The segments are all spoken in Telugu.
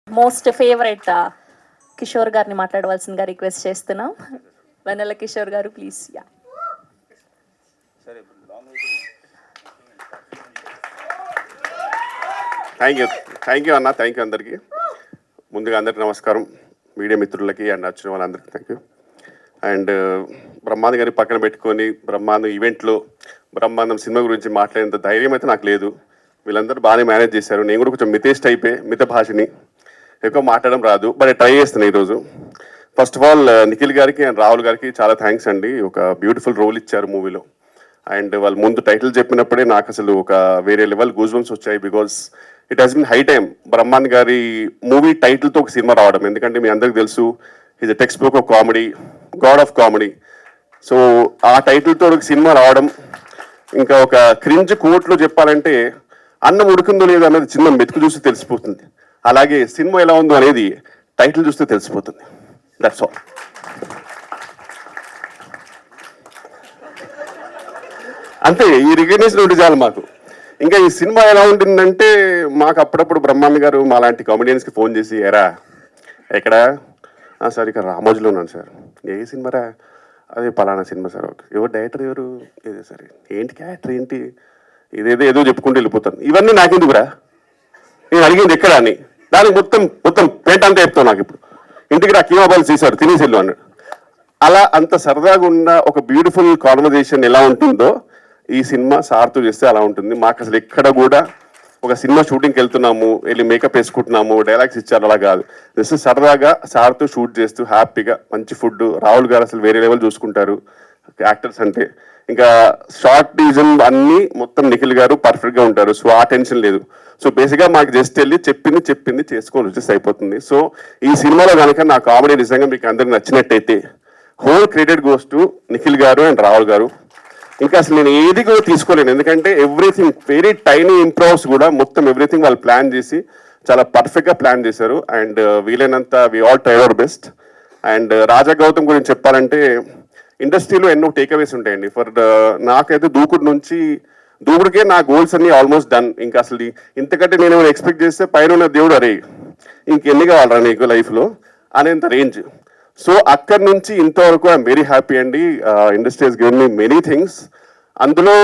మోస్ట్ ఫేవరెట్ కిషోర్ గారిని మాట్లాడవలసిందిగా రిక్వెస్ట్ చేస్తున్నాం. వెన్నెల కిషోర్ గారు ప్లీజ్. యా థ్యాంక్ యూ అన్న. థ్యాంక్ యూ అందరికీ. ముందుగా అందరికీ నమస్కారం, మీడియా మిత్రులకి అండ్ వచ్చిన వాళ్ళందరికీ థ్యాంక్ యూ. అండ్ బ్రహ్మాండం గారిని పక్కన పెట్టుకొని బ్రహ్మాండం ఈవెంట్లో బ్రహ్మాండం సినిమా గురించి మాట్లాడేంత ధైర్యం అయితే నాకు లేదు. వీళ్ళందరూ బాగానే మేనేజ్ చేశారు. నేను కూడా కొంచెం మితేస్ట్ అయిపోయి మిత భాషని ఎక్కువ మాట్లాడడం రాదు, బట్ ట్రై చేస్తున్నాను ఈరోజు. ఫస్ట్ ఆఫ్ ఆల్ నిఖిల్ గారికి అండ్ రాహుల్ గారికి చాలా థ్యాంక్స్ అండి. ఒక బ్యూటిఫుల్ రోల్ ఇచ్చారు మూవీలో. అండ్ వాళ్ళు ముందు టైటిల్ చెప్పినప్పుడే నాకు అసలు ఒక వేరే లెవెల్ గూజ్బంప్స్ వచ్చాయి. Because it has been high time Brahman గారి మూవీ టైటిల్తో ఒక సినిమా రావడం. ఎందుకంటే మీ అందరికి తెలుసు ఇది text book of comedy, God of comedy. So ఆ టైటిల్తో ఒక సినిమా రావడం, ఇంకా ఒక క్రింజ్ కోట్లో చెప్పాలంటే అన్నం ఉడికిందో లేదో అన్నది చిన్న మెతుకు చూస్తే తెలిసిపోతుంది. అలాగే సినిమా ఎలా ఉందో అనేది టైటిల్ చూస్తే తెలిసిపోతుంది. That's all. అంతే, ఈ రికగ్నేషన్ ఒకటి చాలు మాకు. ఇంకా ఈ సినిమా ఎలా ఉంటుందంటే మాకు అప్పుడప్పుడు బ్రహ్మాండ గారు మా లాంటి కామెడియన్స్కి ఫోన్ చేసి, ఎరా ఎక్కడా సార్ ఇక్కడ రామోజీలో ఉన్నాను సార్. ఏ సినిమారా? అదే పలానా సినిమా సార్. ఎవరు డైరెక్టర్ ఎవరు? ఏదే సార్. ఏంటి క్యారెక్టర్ ఏంటి? ఏదో చెప్పుకుంటూ వెళ్ళిపోతాను. ఇవన్నీ నాకెందుకురా, నేను అడిగింది ఎక్కడ అని. దానికి మొత్తం పేట అంతా చెప్తాను. నాకు ఇప్పుడు ఇంటికి రా కీమాబాలు తీశాడు తినేసిల్లు అన్నాడు. అలా అంత సరదాగా ఉన్న ఒక బ్యూటిఫుల్ కాన్వర్జేషన్ ఎలా ఉంటుందో ఈ సినిమా సార్తో చేస్తే అలా ఉంటుంది. మాకు అసలు ఎక్కడ కూడా ఒక సినిమా షూటింగ్కి వెళ్తున్నాము, వెళ్ళి మేకప్ వేసుకుంటున్నాము, డైలాగ్స్ ఇచ్చారు, అలా కాదు. జస్ట్ సరదాగా సార్తో షూట్ చేస్తూ హ్యాపీగా మంచి ఫుడ్. రాహుల్ గారు అసలు వేరే లెవెల్ చూసుకుంటారు యాక్టర్స్ అంటే. ఇంకా షార్ట్ డివిజన్ అన్నీ మొత్తం నిఖిల్ గారు పర్ఫెక్ట్గా ఉంటారు. సో ఆ టెన్షన్ లేదు. సో బేసిక్గా మాకు జస్ట్ వెళ్ళి చెప్పింది చేసుకొని వచ్చేసి అయిపోతుంది. సో ఈ సినిమాలో కనుక నా కామెడీ నిజంగా మీకు అందరికి నచ్చినట్టయితే whole credit goes to Nikhil గారు అండ్ రాహుల్ గారు. ఇంకా అసలు నేను ఏది కూడా తీసుకోలేను, ఎందుకంటే ఎవ్రీథింగ్ వెరీ టైనీ ఇంప్రూవ్స్ కూడా మొత్తం ఎవ్రీథింగ్ వాళ్ళు ప్లాన్ చేసి చాలా పర్ఫెక్ట్గా ప్లాన్ చేశారు. అండ్ వీలైనంత we all try our best. And Raja Gautam గురించి చెప్పాలంటే ఇండస్ట్రీలో ఎన్నో టేక్అవేస్ ఉంటాయండి. నాకైతే దూకుడుకే నా గోల్స్ అన్ని ఆల్మోస్ట్ డన్. ఇంకా అసలు ఇంతకంటే నేను ఏమైనా ఎక్స్పెక్ట్ చేస్తే పైన దేవుడు అరే ఇంకెన్ని కావాలరా నీకు లైఫ్లో అనేంత రేంజ్. సో అక్కడి నుంచి ఇంతవరకు ఐఎమ్ వెరీ హ్యాపీ అండి. Industry has given me many things. అందులో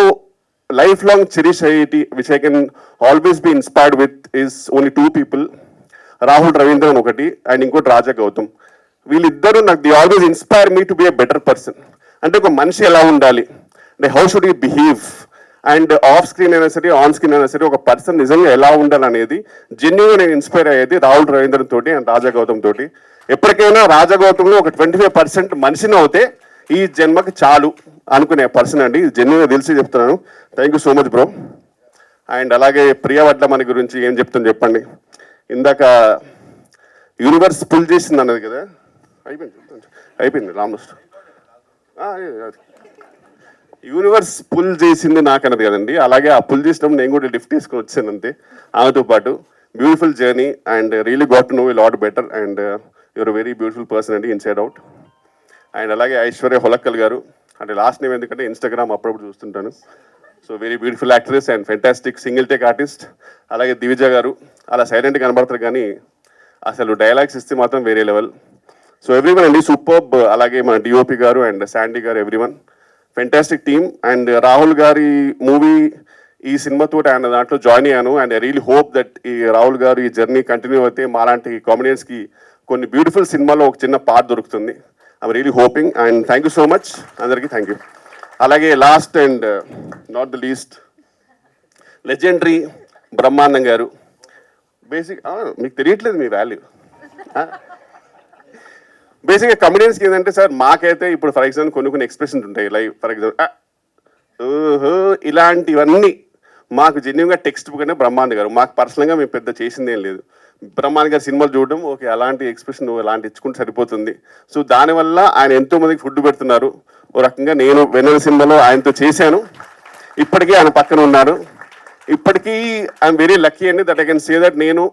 లైఫ్ లాంగ్ చెరిష్ అయ్యేటి which I can always be inspired with is only 2 people. Rahul Ravindran ఒకటి అండ్ ఇంకోటి రాజా గౌతమ్. వీళ్ళిద్దరూ నాకు the always inspire me to be a better person. అంటే ఒక మనిషి ఎలా ఉండాలి, అంటే how should you behave, and off screen అయినా సరే ఆన్ స్క్రీన్ అయినా సరే ఒక పర్సన్ నిజంగా ఎలా ఉండాలనేది జెన్యున్గా నేను ఇన్స్పైర్ అయ్యేది రాహుల్ రవీంద్రన్ తోటి అండ్ రాజా గౌతమ్ తోటి. ఎప్పటికైనా రాజా గౌతంలో ఒక 25% మనిషిని అవుతే ఈ జన్మకి చాలు అనుకునే పర్సన్ అండి. జెన్యున్గా తెలిసి చెప్తున్నాను. Thank you so much bro. And అలాగే ప్రియా వడ్లమణి గురించి ఏం చెప్తాను చెప్పండి. ఇందాక యూనివర్స్ పుల్ చేసింది అన్నది కదా, అయిపోయింది ఆల్మోస్ట్. యూనివర్స్ పుల్ చేసింది నాకు అన్నది కదండి. అలాగే ఆ పుల్ చేసినప్పుడు నేను కూడా లిఫ్ట్ తీసుకొని వచ్చాను అంతే ఆమెతో పాటు. Beautiful journey and really got to know a lot better. And you are very beautiful person అండి ఇన్సైడ్ అవుట్. అండ్ అలాగే ఐశ్వర్య హొలక్కల్ గారు, అంటే లాస్ట్ నేమ్ ఎందుకంటే ఇన్స్టాగ్రామ్ అప్పుడప్పుడు చూస్తుంటాను. So very beautiful actress and fantastic single take artist. అలాగే దివిజ గారు అలా సైలెంట్గా కనబడతారు కానీ అసలు డైలాగ్స్ ఇస్తే మాత్రం వేరే లెవెల్. సో ఎవ్రీవన్ అండి సూపర్బ్. అలాగే మన డిఓపి గారు అండ్ శాండీ గారు, everyone fantastic team. And Rahul గారి మూవీ ఈ సినిమాతో ఆయన దాంట్లో జాయిన్ అయ్యాను. And I really hope that ఈ రాహుల్ గారు ఈ జర్నీ కంటిన్యూ అయితే మాలాంటి కామెడియన్స్కి కొన్ని బ్యూటిఫుల్ సినిమాలో ఒక చిన్న పార్ట్ దొరుకుతుంది. I'm really hoping. And thank you so much అందరికీ, థ్యాంక్ యూ. అలాగే last and not the least legendary బ్రహ్మాండం గారు. మీకు తెలియట్లేదు మీ వాల్యూ. బేసిక్గా కమెడియన్స్కి ఏంటంటే సార్ మాకైతే ఇప్పుడు ఫర్ ఎగ్జాంపుల్ కొన్ని ఎక్స్ప్రెషన్స్ ఉంటాయి. లైక్ ఫర్ ఎగ్జాంపుల్ ఓహో ఇలాంటివన్నీ మాకు జెన్యున్గా టెక్స్ట్ బుక్ అంటే బ్రహ్మాండ గారు. మాకు పర్సనల్గా మేము పెద్ద చేసింది ఏం లేదు. బ్రహ్మాండ గారి సినిమాలు చూడడం, ఓకే అలాంటి ఎక్స్ప్రెషన్ అలాంటి ఇచ్చుకుంటే సరిపోతుంది. సో దానివల్ల ఆయన ఎంతోమందికి ఫుడ్ పెడుతున్నారు. ఓ రకంగా నేను వెన్నెల సినిమాలో ఆయనతో చేశాను. ఇప్పటికీ ఆయన పక్కన ఉన్నారు. ఇప్పటికీ ఐఎమ్ వెరీ లక్కీ అండి that I can say that నేను